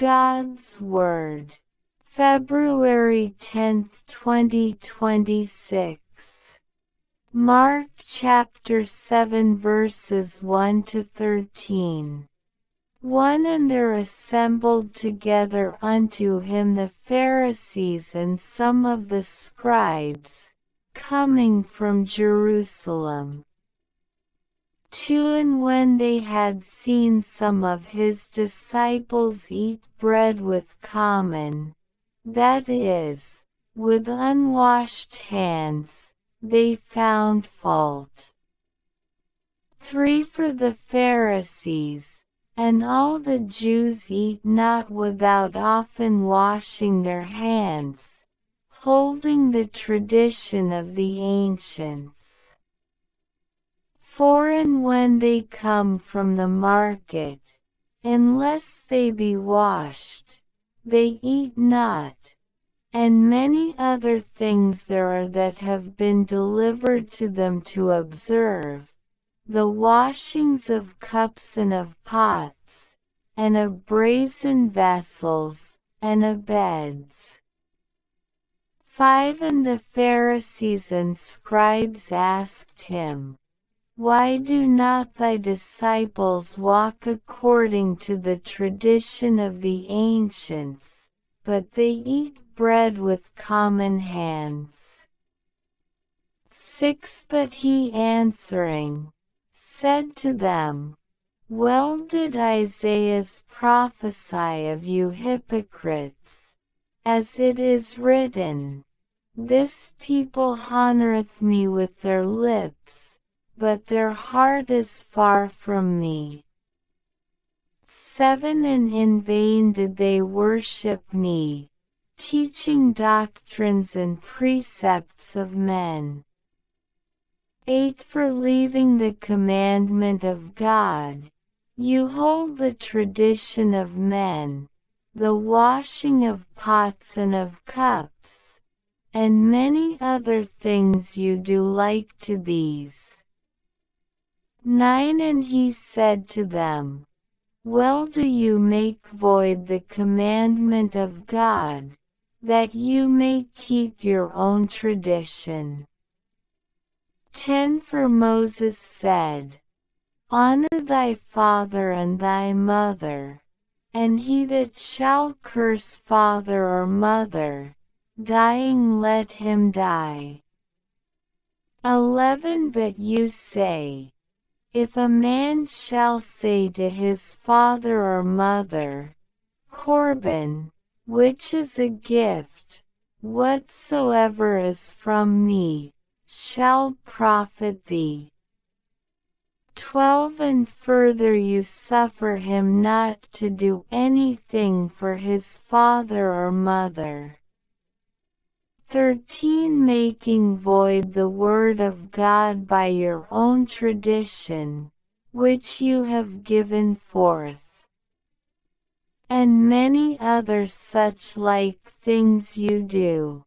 God's Word. February 10, 2026. Mark chapter 7 verses 1 to 13. 1. And there assembled together unto him the Pharisees and some of the scribes, coming from Jerusalem. 2. And when they had seen some of his disciples eat bread with common, that is, with unwashed hands, they found fault. 3. For the Pharisees and all the Jews eat not without often washing their hands, holding the tradition of the ancients. 4. And when they come from the market, unless they be washed, they eat not. And many other things there are that have been delivered to them to observe, the washings of cups and of pots, and of brazen vessels, and of beds. 5. And the Pharisees and scribes asked him, Why do not thy disciples walk according to the tradition of the ancients, but they eat bread with common hands? 6. But he answering, said to them, Well did Isaias prophesy of you hypocrites, as it is written, This people honoureth me with their lips, but their heart is far from me. 7. And in vain did they worship me, teaching doctrines and precepts of men. 8. For leaving the commandment of God, you hold the tradition of men, the washing of pots and of cups, and many other things you do like to these. 9. And he said to them, Well do you make void the commandment of God, that you may keep your own tradition. 10. For Moses said, Honor thy father and thy mother, and he that shall curse father or mother, dying let him die. 11. But you say, If a man shall say to his father or mother, Corban, which is a gift, whatsoever is from me, shall profit thee. 12. And further you suffer him not to do anything for his father or mother. 13. Making void the word of God by your own tradition, which you have given forth. And many other such like things you do.